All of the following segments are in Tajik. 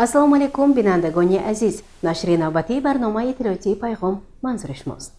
ассалому алайкум бинандагони азиз, нашри навбатии барномаи иттилоотии пайғом манзури шумост.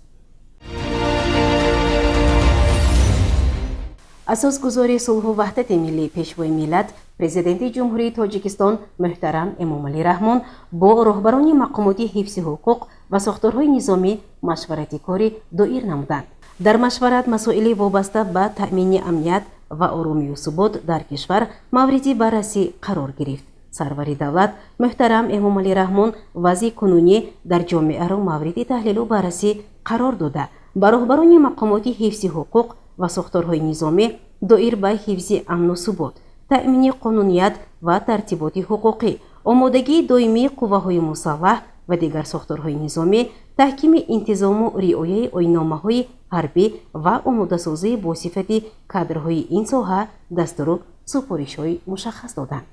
асосгузори сулҳу ваҳдати миллии пешвои миллат президенти ҷумҳурии тоҷикистон муҳтарам эмомалӣ раҳмон бо роҳбарони мақомоти ҳифзи ҳуқуқ ва сохторҳои низомӣ машварати корӣ доир намуданд. дар машварат масоили вобаста ба таъмини амният ва оромию субот дар кишвар мавриди баррасӣ қарор гирифт. сарвари давлат муҳтарам эмомалӣ раҳмон вазъи кунунӣ дар ҷомеаро мавриди таҳлилу баррасӣ қарор дода ба роҳбарони мақомоти ҳифзи ҳуқуқ ва сохторҳои низомӣ доир ба ҳифзи амну субот, таъмини қонуният ва тартиботи ҳуқуқӣ, омодагии доимии қувваҳои мусаллаҳ ва дигар сохторҳои низомӣ, таҳкими интизому риояи ойнномаҳои ҳарбӣ ва омодасозии босифати кадрҳои ин соҳа дастуру супоришҳои мушаххас доданд.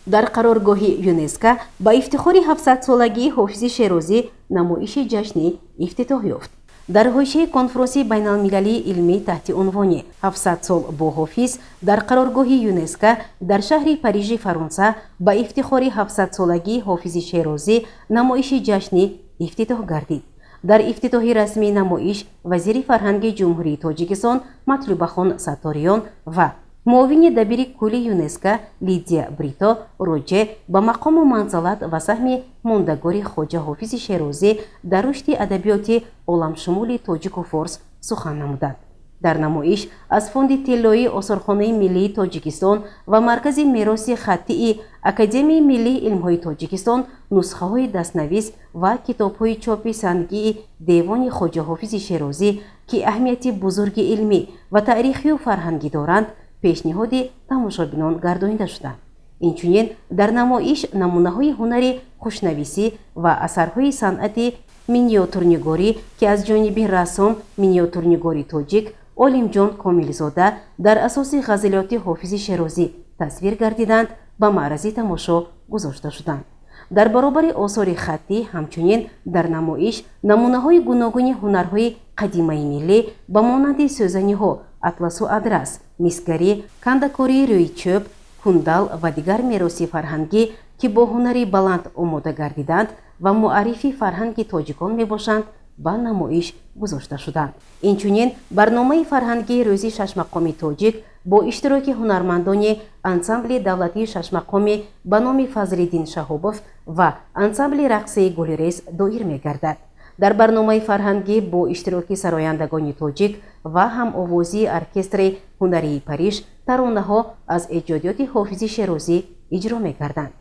дар қароргоҳи ЮНЕСКО ба ифтихори 700-солагии ҳофизи Шерозӣ намоиши ҷашнӣ ифтитоҳ ёфт. дар ҳошияи конфронси байналмилалии илмӣ таҳти унвони 700 сол бо ҳофиз дар қароргоҳи ЮНЕСКО дар шаҳри Парижи Фаронса ба ифтихори 700-солагии ҳофизи Шерозӣ намоиши ҷашнӣ ифтитоҳ гардид. дар ифтитоҳи расмии намоиш вазири фарҳанги ҷумҳурии Тоҷикистон Матлубахон Сатториён ва муовини дабири кулли ЮНЕСКО Лидия Брито роҷеъ ба мақому манзалат ва саҳми мондагори хоҷа ҳофизи Шерозӣ дар рушди адабиёти оламшумули тоҷику форс сухан намуданд. дар намоиш аз фонди тиллои осорхонаи миллии Тоҷикистон ва маркази мероси хаттии Академияи миллии илмҳои Тоҷикистон нусхаҳои дастнавис ва китобҳои чопи сангии девони хоҷа ҳофизи Шерозӣ ки аҳамияти бузурги илмӣ ва таърихию фарҳангӣ доранд пешниҳоди тамошобинон гардонида шуданд. инчунин дар намоиш намунаҳои ҳунари хушнависӣ ва асарҳои санъати миниатюрнигорӣ ки аз ҷониби рассом миниатюрнигори тоҷик Олимҷон Комилзода дар асоси ғазалиёти ҳофизи Шерозӣ тасвир гардиданд ба маърази тамошо гузошта шуданд. дар баробари осори хаттӣ ҳамчунин дар намоиш намунаҳои гуногуни ҳунарҳои қадимаи миллӣ ба монанди сӯзаниҳо, атласу адрас, мисгарӣ, кандакории рӯи чӯб, кундал ва дигар мероси фарҳангӣ ки бо ҳунари баланд омода гардиданд ва муаррифи фарҳанги тоҷикон мебошанд ба намоиш гузошта шуданд. инчунин барномаи фарҳангии рӯзи шашмақоми тоҷик бо иштироки ҳунармандони ансамбли давлатии шашмақоми ба номи Фазлиддин Шаҳобов ва ансамбли рақсии Гулрез доир мегардад. дар барномаи фарҳангӣ бо иштироки сарояндагони тоҷик ва ҳамовозии оркестри ҳунарии Париж таронаҳо аз эҷодиёти ҳофизи Шерозӣ иҷро мегарданд.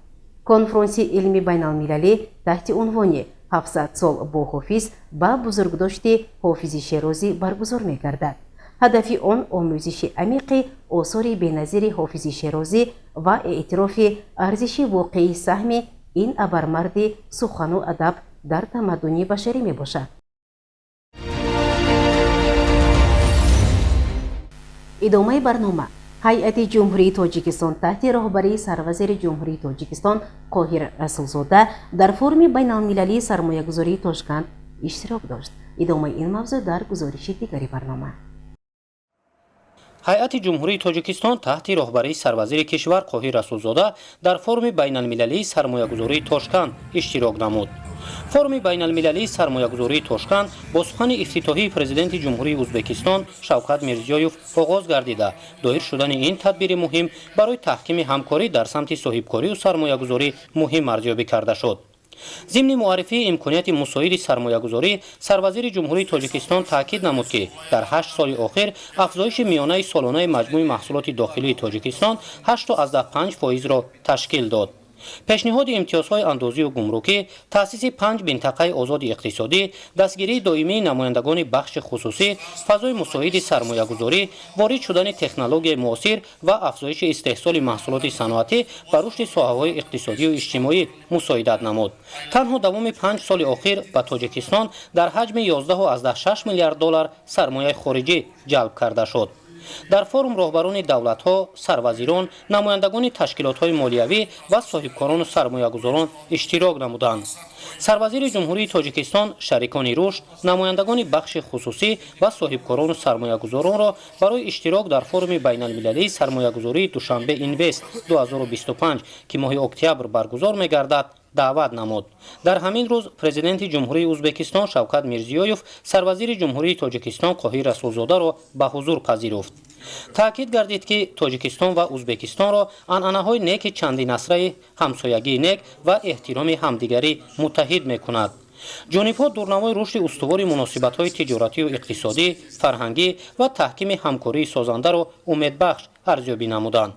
конфронси илми байналмилалӣ таҳти унвони 700 сол бо ҳофиз ба бузургдошти ҳофизи Шерозӣ баргузор мегардад. ҳадафи он омӯзиши амиқи осори беназири ҳофизи Шерозӣ ва эътирофи арзиши воқеии саҳми ин абармарди сухану адаб дар тамаддуни башарӣ мебошад. идомаи барнома. ҳайати ҷумҳурии Тоҷикистон таҳти роҳбарии сарвазири ҷумҳурии Тоҷикистон Қоҳир Расулзода дар форуми байналмилалии сармоягузории Тошканд иштирок дошт. идомаи ин мавзӯъ дар гузориши дигари барнома. ҳайати ҷумҳурии Тоҷикистон таҳти роҳбарии сарвазири кишвар Қоҳир Расулзода дар форуми байналмилалии сармоягузории Тошканд иштирок намуд. форуми байналмилалии сармоягузории Тошканд бо сухани ифтитоҳии президенти ҷумҳурии Ӯзбекистон Шавкат Мирзиёев оғоз гардида доир шудани ин тадбири муҳим барои таҳкими ҳамкорӣ дар самти соҳибкорию сармоягузорӣ муҳим арзёбӣ карда шуд. зимни муаррифии имконияти мусоиди сармоягузорӣ сарвазири ҷумҳурии Тоҷикистон таъкид намуд ки дар 8 соли охир афзоиши миёнаи солонаи маҷмӯи маҳсулоти дохилии Тоҷикистон 8.5%-ро ташкил дод. пешниҳоди имтиёзҳои андозию гумрукӣ, таъсиси 5 минтақаи озоди иқтисодӣ, дастгирии доимии намояндагони бахши хусусӣ, фазои мусоиди сармоягузорӣ, ворид шудани технологияи муосир ва афзоиши истеҳсоли маҳсулоти саноатӣ ба рушди соҳаҳои иқтисодию иҷтимоӣ мусоидат намуд. танҳо давоми 5 соли охир ба Тоҷикистон дар ҳаҷми $11.6 миллиард сармояи хориҷӣ ҷалб карда шуд. дар форум роҳбарони давлатҳо, сарвазирон, намояндагони ташкилотҳои молиявӣ ва соҳибкорону сармоягузорон иштирок намуданд. сарвазири ҷумҳурии Тоҷикистон шарикони рушд, намояндагони бахши хусусӣ ва соҳибкорону сармоягузоронро барои иштирок дар форуми байналмилалии сармоягузории Душанбе Инвест 2025 ки моҳи октябр баргузор мегардад, даъват намуд. дар ҳамин рӯз президенти ҷумҳурии Ӯзбекистон Шавкат Мирзиёев сарвазири ҷумҳурии Тоҷикистон Қоҳир Расулзодаро ба ҳузур пазируфт. таъкид гардид ки Тоҷикистон ва Ӯзбекистонро анъанаҳои неки чандинасраи ҳамсоягии нек ва эҳтироми ҳамдигарӣ муттаҳид мекунад. ҷонибҳо дурнамои рушди устувори муносибатҳои тиҷоратию иқтисодӣ, фарҳангӣ ва таҳкими ҳамкории созандаро умедбахш арзёбӣ намуданд.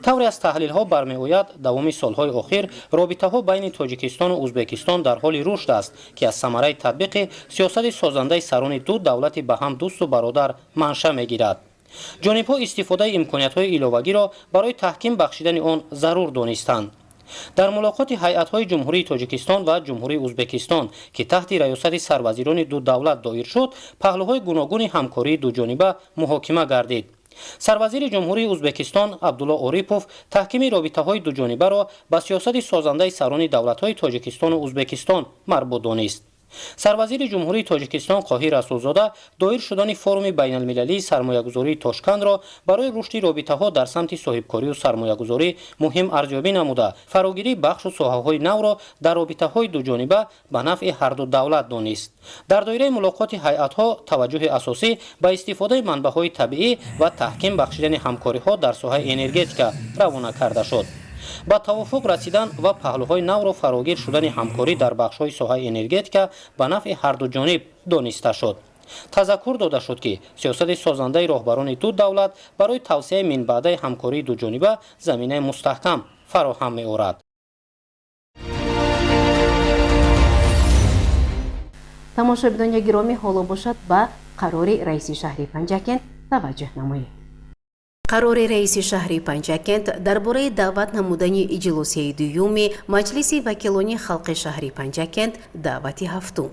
тавре аз таҳлилҳо бармеояд, давоми солҳои охир робитаҳо байни Тоҷикистону Ӯзбекистон дар ҳоли рушд аст ки аз самараи татбиқи сиёсати созандаи сарони ду давлати ба ҳам дӯсту бародар манша мегирад. ҷонибҳо истифодаи имкониятҳои иловагиро барои таҳким бахшидани он зарур донистанд. дар мулоқоти ҳайатҳои ҷумҳурии Тоҷикистон ва ҷумҳурии Ӯзбекистон ки таҳти раёсати сарвазирони ду давлат доир шуд, паҳлӯҳои гуногуни ҳамкории дуҷониба муҳокима гардид. сарвазири ҷумҳурии Ӯзбекистон Абдулло Орипов таҳкими робитаҳои дуҷонибаро ба сиёсати созандаи сарони давлатҳои Тоҷикистону Ӯзбекистон марбут донист. сарвазири ҷумҳурии Тоҷикистон Қоҳир Расулзода доир шудани форуми байналмилалии сармоягузории Тошкандро барои рушди робитаҳо дар самти соҳибкорию сармоягузорӣ муҳим арзёбӣ намуда, фарогирии бахшу соҳаҳои навро дар робитаҳои дуҷониба ба нафъи ҳарду давлат донист. дар доираи мулоқоти ҳайатҳо таваҷҷӯҳи асосӣ ба истифодаи манбаъҳои табиӣ ва таҳким бахшидани ҳамкориҳо дар соҳаи энергетика равона карда шуд. ба тавофуқ расидан ва паҳлӯҳои навро фарогир шудани ҳамкорӣ дар бахшҳои соҳаи энергетика ба нафъи ҳарду ҷониб дониста шуд. тазаккур дода шуд ки сиёсати созандаи роҳбарони ду давлат барои тавсеяи минбаъдаи ҳамкории дуҷониба заминаи мустаҳкам фароҳам меорад. тамошобинони гиромӣ, ҳоло бошад ба қарори раиси шаҳри Панҷакент таваҷҷӯҳ намоед. қарори раиси шаҳри Панҷакент дар бораи даъват намудани иҷлосияи дуюми Маҷлиси вакилони халқи шаҳри Панҷакент даъвати ҳафтум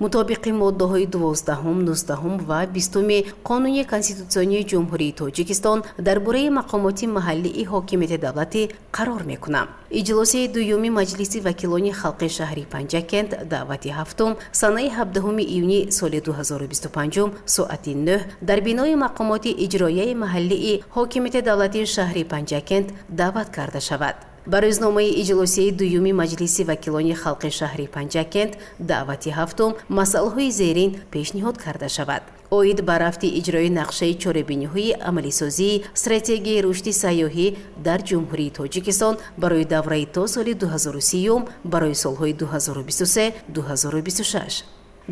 мутобиқи моддаҳои 12, 19 ва 20 қонуни конститутсионии ҷумҳурии Тоҷикистон дар бораи мақомоти маҳаллии ҳокимияти давлатӣ қарор мекунам. иҷлосияи дуюми Маҷлиси вакилони халқи шаҳри Панҷакент даъвати ҳафтум санаи 17 июни соли 2025 соати 9 дар бинои мақомоти иҷроияи маҳаллии ҳокимияти давлати шаҳри Панҷакент даъват карда шавад. ба рӯзномаи иҷлосияи дуюми Маҷлиси вакилони халқи шаҳри Панҷакент даъвати ҳафтум масъалаҳои зерин пешниҳод карда шавад. оид ба рафти иҷрои нақшаи чорабиниҳои амалисозии стратегияи рушди сайёҳӣ дар ҷумҳурии Тоҷикистон барои давраи то соли 2030 барои солҳои 2023-2026.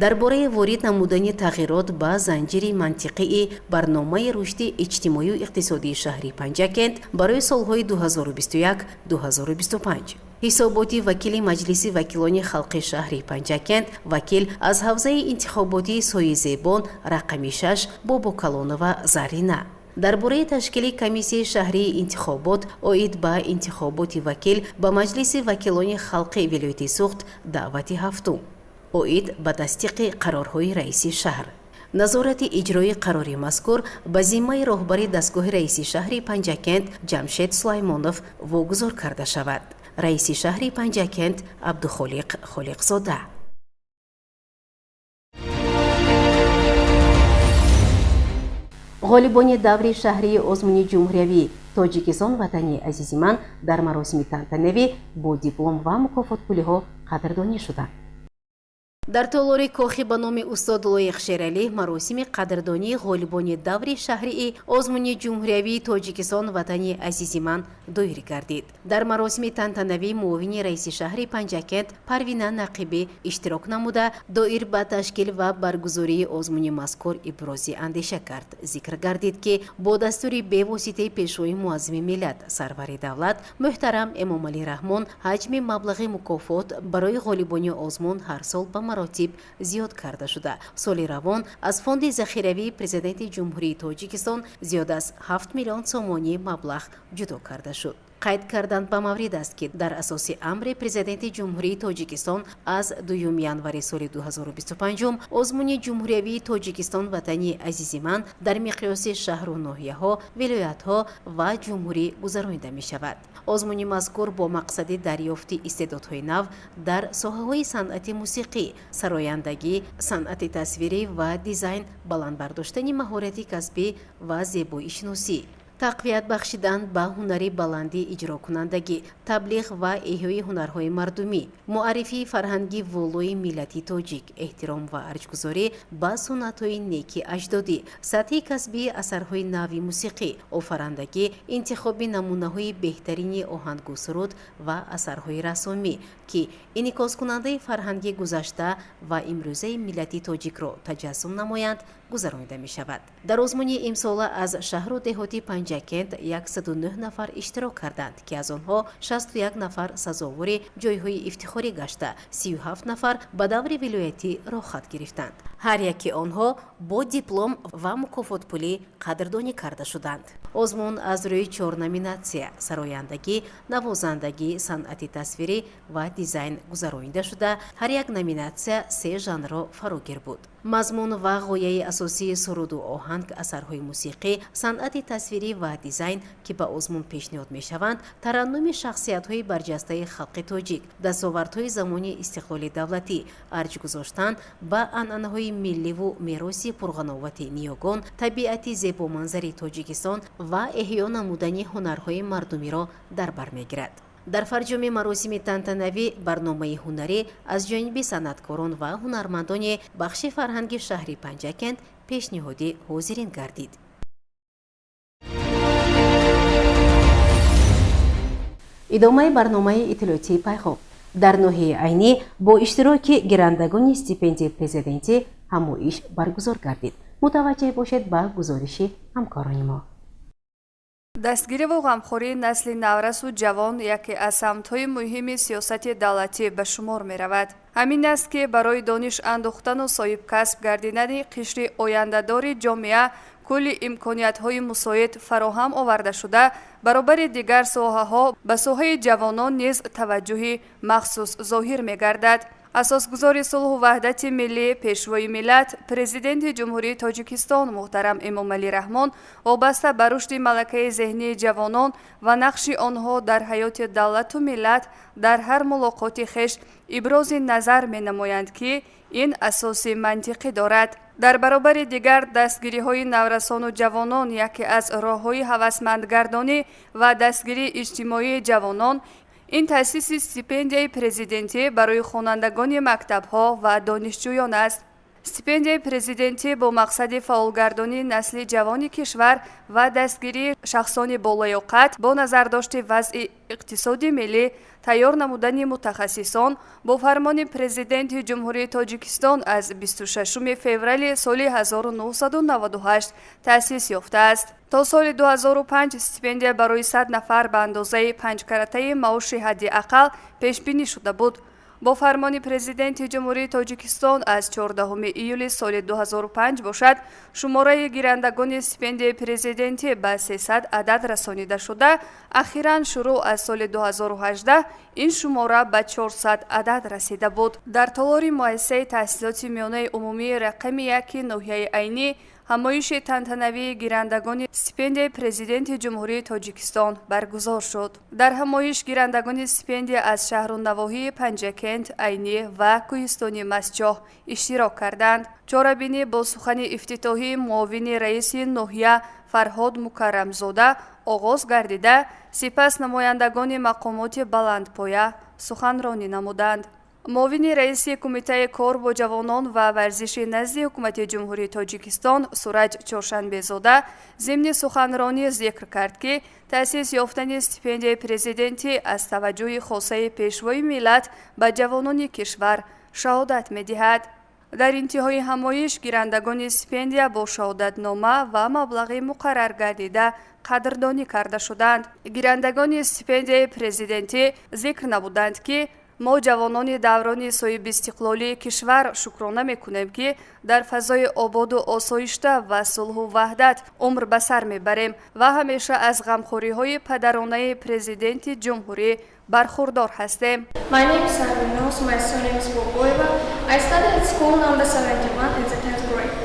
дар бораи ворид намудани тағйирот ба занҷири мантиқии барномаи рушди иҷтимоию иқтисодии шаҳри Панҷакент барои солҳои 2021-2025. ҳисоботи вакили Маҷлиси вакилони халқи шаҳри Панҷакент вакил аз ҳавзаи интихоботии Соизебон рақами 6 Бобокалонова Зарина. дар бораи ташкили комиссияи шаҳрии интихобот оид ба интихоботи вакил ба Маҷлиси вакилони халқи вилояти Суғд даъвати ҳафтум оид ба тасдиқи қарорҳои раиси шаҳр. назорати иҷрои қарори мазкур ба зиммаи роҳбари дастгоҳи раиси шаҳри Панҷакент Ҷамшед Сулаймонов вогузор карда шавад. раиси шаҳри Панҷакент Абдухолиқ Холиқзода. ғолибони даври шаҳрии озмуни ҷумҳуриявии Тоҷикистон ватани азизи ман дар маросими тантанавӣ бо диплом ва мукофотпулиҳо қадрдонӣ шуданд. дар толори кохи ба номи устод Лоиқ Шералӣ маросими қадрдонии ғолибони даври шаҳрии озмуни ҷумҳуриявии Тоҷикистон ватани азизи ман доир гардид. дар маросими тантанавӣ муовини раиси шаҳри Панҷакент Парвина Нақибӣ иштирок намуда доир ба ташкил ва баргузории озмуни мазкур ибрози андеша кард. зикр гардид ки бо дастури бевоситаи пешвои муаззими миллат сарвари давлат муҳтарам Эмомалӣ Раҳмон ҳаҷми маблағи мукофот барои ғолибони озмун ҳар сол ба маротиб зиёд карда шуда соли равон аз фонди захиравии президенти ҷумҳурии Тоҷикистон зиёд аз 7 миллион сомонӣ маблағ ҷудо карда шуд. қайд карданд ба маврид аст ки дар асоси амри президенти ҷумҳурии тоҷикистон аз 2 январи соли 2025 озмуни ҷумҳуриявии тоҷикистон ватани азизи ман дар миқёси шаҳру ноҳияҳо вилоятҳо ва ҷумҳурӣ гузаронида мешавад. озмуни мазкур бо мақсади дарёфти истеъдодҳои нав дар соҳаҳои санъати мусиқӣ, сарояндагӣ, санъати тасвирӣ ва дизайн, баландбардоштани маҳорати касбӣ ва зебоишиносӣ, тақвият бахшидан ба ҳунари баланди иҷрокунандагӣ, таблиғ ва эҳёи ҳунарҳои мардумӣ, муаррифии фарҳанги волои миллати тоҷик, эҳтиром ва арҷгузорӣ ба суннатҳои неки аҷдодӣ, сатҳи касбии асарҳои нави мусиқӣ, офарандагӣ, интихоби намунаҳои беҳтарини оҳангу суруд ва асарҳои расомӣ ки инъикоскунандаи фарҳанги гузашта ва имрӯзаи миллати тоҷикро таҷассум намоянд, гузаронида мешавад. дар озмуни имсола аз шаҳру деҳоти Панҷакент 109 нафар иштирок карданд ки аз онҳо 61 нафар сазовори ҷойҳои ифтихорӣ гашта, 37 нафар ба даври вилоятӣ рохат гирифтанд. ҳар яки онҳо бо диплом ва мукофотпулӣ қадрдонӣ карда шуданд. озмун аз рӯи 4 номинатсия — сарояндагӣ, навозандагӣ, санъати тасвирӣ ва дизайн гузаронида шуда, ҳар як номинатсия 3 жанрро фарогир буд. мазмун ва ғояи асосии суруду оҳанг, асарҳои мусиқӣ, санъати тасвирӣ ва дизайн ки ба озмун пешниҳод мешаванд, тараннуми шахсиятҳои барҷастаи халқи тоҷик, дастовардҳои замони истиқлоли давлатӣ, арҷ гузоштан ба анъанаҳои милливу мероси пурғановати ниёгон, табиати зебоманзари Тоҷикистон ва эҳё намудани ҳунарҳои мардумиро дар бар мегирад. дар фарҷоми маросими тантанавӣ барномаи ҳунарӣ аз ҷониби санъаткорон ва ҳунармандони бахши фарҳанги шаҳри Панҷакент пешниҳодӣ ҳозирин гардид. идомаи барномаи иттилоотии пайғом. дар ноҳияи айнӣ бо иштироки гирандагони стипендияи президентӣ ҳамоиш баргузор гардид. мутаваҷҷеҳ бошед ба гузориши ҳамкорони мо. дастгириву ғамхории насли наврасу ҷавон яке аз самтҳои муҳими сиёсати давлатӣ ба шумор меравад. ҳамин аст ки барои дониш андохтану соҳибкасб гардидани қишри ояндадори ҷомеа кулли имкониятҳои мусоид фароҳам оварда шуда, баробари дигар соҳаҳо ба соҳаи ҷавонон низ таваҷҷӯҳи махсус зоҳир мегардад. асосгузори сулҳу ваҳдати миллӣ, пешвои миллат, президенти ҷумҳурии Тоҷикистон муҳтарам Эмомалӣ Раҳмон вобаста ба рушди малакаи зеҳнии ҷавонон ва нақши онҳо дар ҳаёти давлату миллат дар ҳар мулоқоти хеш ибрози назар менамоянд ки ин асоси мантиқӣ дорад. дар баробари дигар дастгириҳои наврасону ҷавонон яке аз роҳҳои ҳавасмандгардонӣ ва дастгирии иҷтимоии ҷавонон ин таъсиси стипендияи президентӣ барои хонандагони мактабҳо ва донишҷӯён аст. стипендияи президентӣ бо мақсади фаъолгардонии насли ҷавони кишвар ва дастгирии шахсони болоёқат бо назардошти вазъи иқтисоди миллӣ, тайёр намудани мутахассисон бо фармони президенти ҷумҳурии Тоҷикистон аз 26 феврали соли 1998 таъсис ёфтааст. то соли 2005 стипендия барои 100 нафар ба андозаи 5 каратаи маоши ҳадди ақал пешбинӣ шуда буд. бо фармони президенти ҷумҳурии Тоҷикистон аз 14 июли соли 2005 бошад, шумораи гирандагони стипендияи президентӣ ба 300 адад расонида шуда, ахиран шурӯъ аз соли 2018 ин шумора ба 400 адад расида буд. дар толори муассисаи таҳсилоти миёнаи умумии рақами 1 ноҳияи айнӣ ҳамоиши тантанавии гирандагони стипендияи президенти ҷумҳурии Тоҷикистон баргузор шуд. дар ҳамоиш гирандагони стипендия аз шаҳру навоҳии Панҷакент, Айнӣ ва Кӯҳистони Мастчоҳ иштирок карданд. чорабинӣ бо сухани ифтитоҳии муовини раиси ноҳия Фарҳод Мукаррамзода оғоз гардида, сипас намояндагони мақомоти баландпоя суханронӣ намуданд. муовини раиси кумитаи кор бо ҷавонон ва варзиши назди ҳукумати ҷумҳурии Тоҷикистон Сураҷ Чоршанбезода зимни суханронӣ зикр кард ки таъсис ёфтани стипендияи президентӣ аз таваҷҷӯҳи хосаи пешвои миллат ба ҷавонони кишвар шаҳодат медиҳад. дар интиҳои ҳамоиш гирандагони стипендия бо шаҳодатнома ва маблағи муқаррар гардида қадрдонӣ карда шуданд. гирандагони стипендияи президентӣ зикр намуданд ки мо ҷавонони даврони соҳиб истиқлолии кишвар шукрона мекунем ки дар фазои ободу осоишта ва сулҳу ваҳдат умр ба сар мебарем ва ҳамеша аз ғамхориҳои падаронаи президенти ҷумҳурӣ бархурдор ҳастем. My name is Arvinos, my surname is Boboeva. I study at school number 71 in the 10th grade.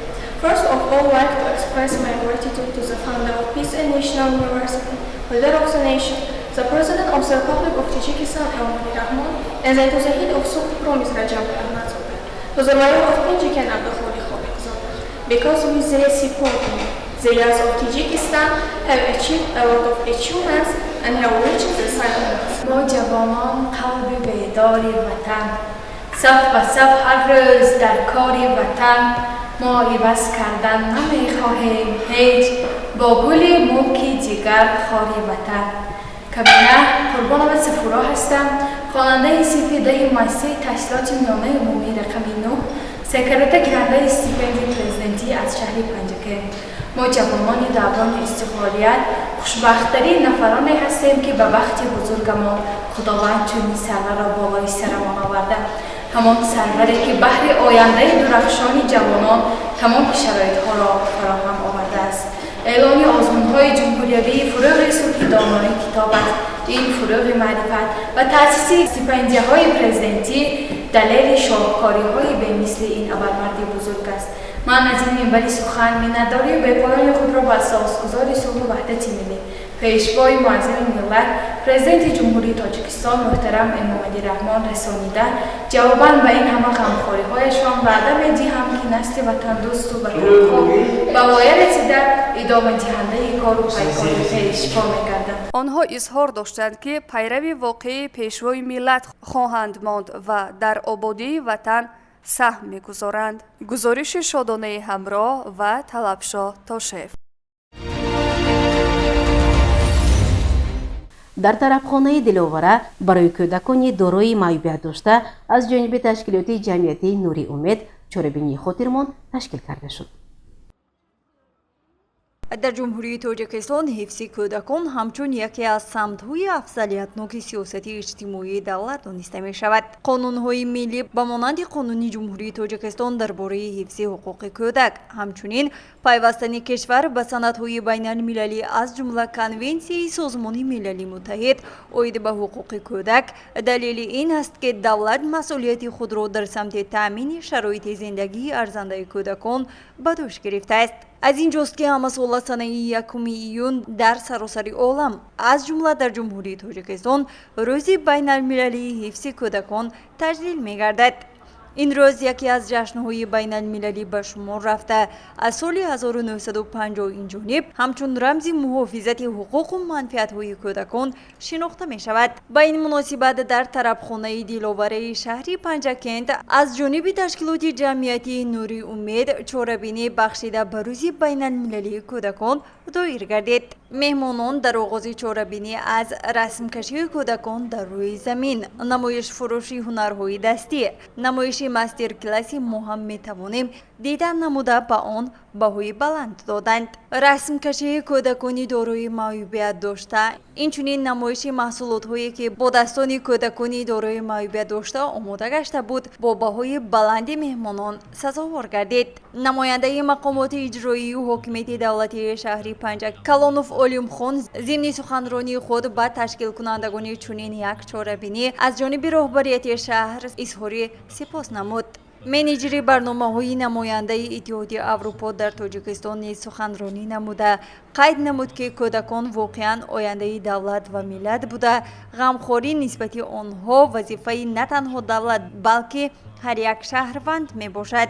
First of all, I'd like to express my gratitude to the founder of Peace and National University, leader of the nation, the President of the Republic of Tajikistan, Emomali Rahmon, and then to the head of Suq Promis Rajab Ahmadzodeh, to the mayor of Penjiken Abdukholi Kholiqzodeh. Because with their support, the youth of Tajikistan have achieved a lot of achievements and have reached the silence. ما جوانان قلب بیداری وطن صف و صف هر روز در کار وطن ما عوض کردن نمیخواهیم هیچ با گل موکی جگر خار وطن کبینه قربان و سفورا هستم خواننده سپیده مؤسسه تحصیلات میانه عمومی رقم 9 سکرتر گیرنده استیپندی پرزیدنتی از شهر پنجکه ما جوانان دوران استقلالیت خوشبخت‌ترین نفرانی هستیم که به وقت بزرگ ما خداوند چنین سرور را بالای سرمان آورده همان سروری که بهر آینده درخشان جوانان تمام شرایط‌ها را فراهم آورده است اعلان آزمون‌های جمهوریوی فروغ صلح دانایی کتاب است این فروغ معرفت و تأسیس استیپندیه‌های پرزیدنتی دلیل شاهکاری‌های به‌مثل این ابرمرد بزرگ است من از این منبر سخن می‌نداری و به پایان خود را به اساسگذار صلح و وحدت ملی پیشوای معظم ملت پرزیدنت جمهوری تاجیکستان محترم امامعلی رحمان رسانیده جواباً به این همه غمخوری‌هایشان وعده می‌دهم که نسل وطن دوست و وطنخواه به وای رسیده ادامه دهنده کار و پیکار پیشوا می‌گردند. онҳо изҳор доштанд ки пайрави воқеи пешвои миллат хоҳанд монд ва дар ободии ватан саҳм мегузоранд. гузориши шодонаи ҳамроҳ ва талабшоҳ тошев. дар тарабхонаи диловара барои кӯдакони дорои майъубият дошта аз ҷониби ташкилоти ҷамъияти нури умед чорабинии хотирмон ташкил карда шуд. در جمهوری تاجیکستان حفظ کودکان همچون یکی از سمت‌های افضلیتناک سیاست اجتماعی دولت دانسته می‌شود. قانون‌های ملی به مانند قانون جمهوری تاجیکستان درباره حفظ حقوق کودک همچنین پیوستن کشور به سندهای بین‌المللی از جمله کنونسیون سازمان ملل متحد عاید به حقوق کودک دلیل این است که دولت مسئولیت خود را در سمت تأمین شرایط زندگی ارزنده کودکان به دوش گرفته است. از اینجاست که همسال سنه 1 ایون در سراسر عالم از جمله در جمهوری تاجیکستان روز بین المللی حفظ کودکان تجلیل می‌گردد. این روز یکی از جشن‌های بین المللی به شمار رفته از سال 1950 این جانب همچون رمز محافظت حقوق و منفعت‌های کودکان شناخته می‌شود. با این مناسبت در طربخانه دلاوره شهری پنجکند از جانب تشکیلات جمعیتی نوری امید چاره‌بینی بخشیده به روز بین المللی کودکان دایر گردید. مهمانان در آغاز چاره‌بینی از رسمکشی کودکان در روی زمین، نمایش فروشی هنرهای دستی، نمایش مستر کلاسی مهم می‌توانیم دیدن نموده به آن بهای بلند دادند. رسمکشی کودکانی دارای معیوبیت داشته اینچنین نمایش محصولات‌هایی که با دستان کودکانی دارای معیوبیت داشته آماده گشته بود با بهای بلند مهمانان سزاوار گردید. نماینده مقامات اجرایی و حاکمیت دولتی شهری پنجک کلانوف علیم خان ضمن سخنرانی خود با تشکیل کنندگان چنین یک چاره‌بینی از جانب رهبریت شهر اظهار سپاس نمود. منیجر برنامه‌های نماینده اتحادیه اروپا در تاجیکستان نیز سخنرانی نموده قید نمود که کودکان واقعاً آینده دولت و ملت بوده غمخواری نسبت آنها وظیفه نه تنها دولت بلکه هر یک شهروند می باشد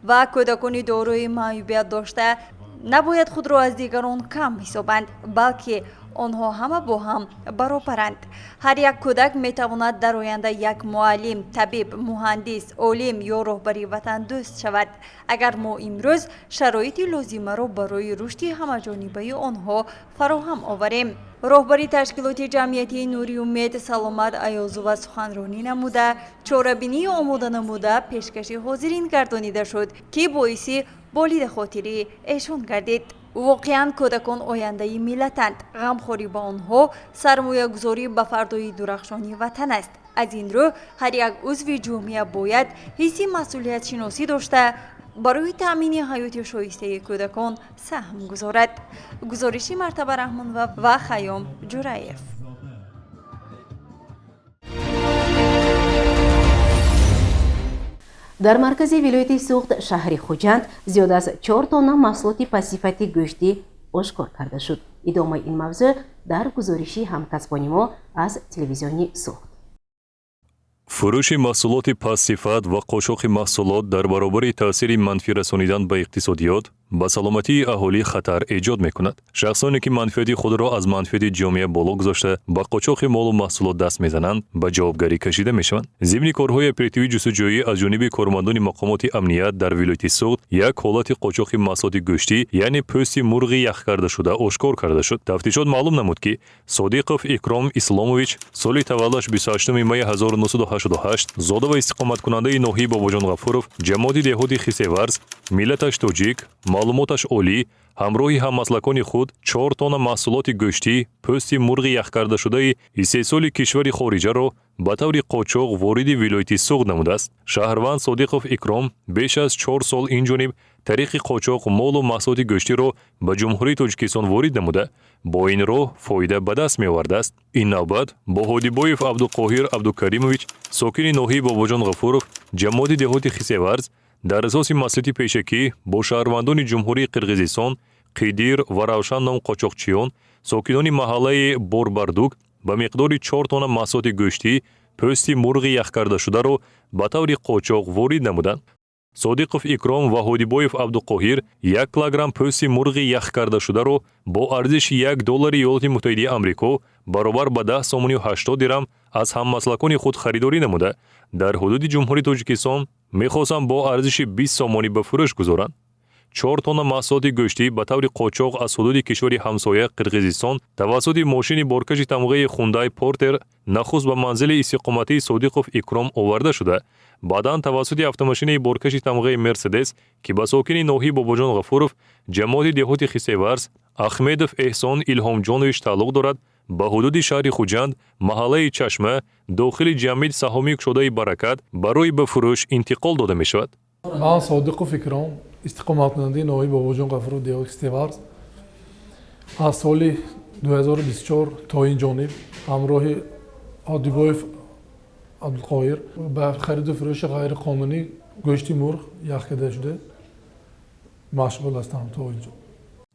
و کودکان دارای معیوبیت داشته نباید خود را از دیگران کم حسابند بلکه آنها همه با هم برابرند. هر یک کودک می تواند در آینده یک معلم، طبیب، مهندس، عالم یا رهبر وطن دوست شود اگر ما امروز شرایط لازمه را برای رشد همه‌جانبه آنها فراهم آوریم. رهبری تشکیلات جمعیتی نوری امید سلامت ایازوف سخنرانی نموده چاره‌بینی آماده نموده پیشکش حاضرین گردانیده شد که باعث بالید خاطری ایشان گردید. واقعاً کودکان آینده ملتند. غمخوری با آنها سرمایه گذاری به فردای درخشانی وطن است. از این رو هر یک عضو جامعه باید حس مسئولیت شناسی داشته برای تأمین حیات شایسته کودکان سهم گذارد. گزارشی مرتبه رحمان و خیام جرایف. در مرکز ولایت سوخت شهر خوجند زیاد از 4 تن محصولات پاسیفاتی گوشتی آشکار کرده شد. ادامه این موضوع در گزارشی همکسبان ما از تلویزیونی سوخت. فروش محصولات پاسیفات و قاچاق محصولات در برابر تاثیر منفی رسانیدن به اقتصادیات با سلامتی اهالی خطر ایجاد میکند. شخصانی که منفعت خود را از منفعت جامعه بالا گذاشته با قاچاق مال و محصولات دست میزنند به جوابگری کشیده میشوند. ضمن کارهای اپراتیوی جستجویی از جانب کارمندان مقامات امنیت در ولایت سوخت یک حالت قاچاق محصولات گوشتی یعنی پوست مرغ یخ کرده شده آشکار کرده شد. تفتیشات معلوم نمود که صادقов اکرام اسلامویچ سال تولدش 28 می 1988 زاده و استقامت کننده ناحیه باباجان غفورов جماعت دهاتی خیسه‌ورز ملتش توجیک معلوماتش عالی همراهی هممسلکان خود 4 تن محصولات گوشتی پوست مرغ یخ کرده شده 3 سال کشور خارجه را به طور قاچاق وارد ولایت سوخت نموده است. شهروند صادقов اکرام بیش از 4 سال این جانب طریق قاچاق مال و محصولات گوشتی را به جمهوری تاجیکستان وارد نموده با این راه فایده به دست می آورده است. این نوبت با هادیبایف عبدالقاهر عبدالکریمویچ ساکن ناحیه باباجان غفورov جماعت دهاتی خیسه‌ورز در اساس مصلحت پیشکی با شهروندان جمهوری قرقیزستان قیدیر و روشن نام قاچاقچیان ساکنان محله بوربردوک به مقدار 4 تن محصولات گوشتی پوست مرغ یخ کرده شده را به طور قاچاق وارد نمودند. صادقов اکرام و هادیبایف عبدالقاهر 1 کیلوگرم پوست مرغ یخ کرده شده را با ارزش $1 ایالات متحده آمریکا برابر به 10 سوم و 80 درم از هممسلکان خود خریداری نموده در حدود جمهوری تاجیکستان می‌خواستند با ارزش 20 سومانی به فروش گذارند. 4 تن محصولات گوشتی به طور قاچاق از حدود کشور همسایه قرقیزستان توسط ماشین بارکش تمغه خوندای پورتر نخست به منزل استقامتی صادقов اکرام آورده شده. بعداً توسط автомاشین بارکش تمغه مرسدس که به ساکن ناحیه باباجان غفورov جماعت دهاتی خیسه‌ورز احمدов احسان ایلهامجانویچ تعلق دارد به حدود شهر خوجند محله چشمه داخل جمعیت سهامی شده برکت برای به فروش انتقال داده می شود. من صادقов اکرام استقامت کننده ناحیه باباجان غفورov دهاتی خیسه‌ورز از سال 2024 تا این جانب همراه هادیبایف عبدالقاهر به خرید و فروش غیر قانونی گوشت مرغ یخ کرده شده مشغول هستم تا اینجا.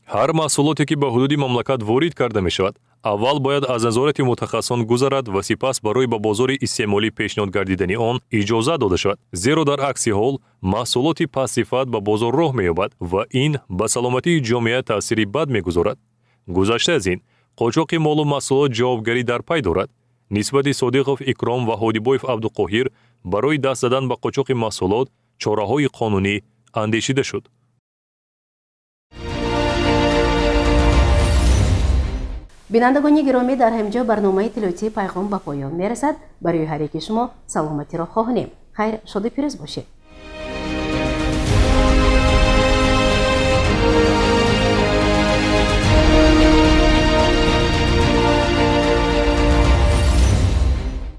هر محصولاتی که به حدود مملکت وارد کرده می شود اول باید از نظارت متخصصان گذرد و سپس برای به بازار استعمالی پیشنهاد گردیدن آن اجازه داده شود. زیرا در عکس حال محصولات پاسیفات به بازار راه می‌یابد و این به سلامتی جامعه تأثیری بد می‌گذارد. گذشته از این قاچاق مال و محصولات جوابگری در پی دارد. نسبت صادقов اکرام و هادیبایف عبدالقاهر برای دست زدن به قاچاق محصولات چاره‌های قانونی اندیشیده شد. بینندگان گرامی در همینجا برنامه تلویزیونی پیغام به پایان میرسد. برای هر یک شما سلامتی را خواهانیم. خیر شاد و پیروز باشید.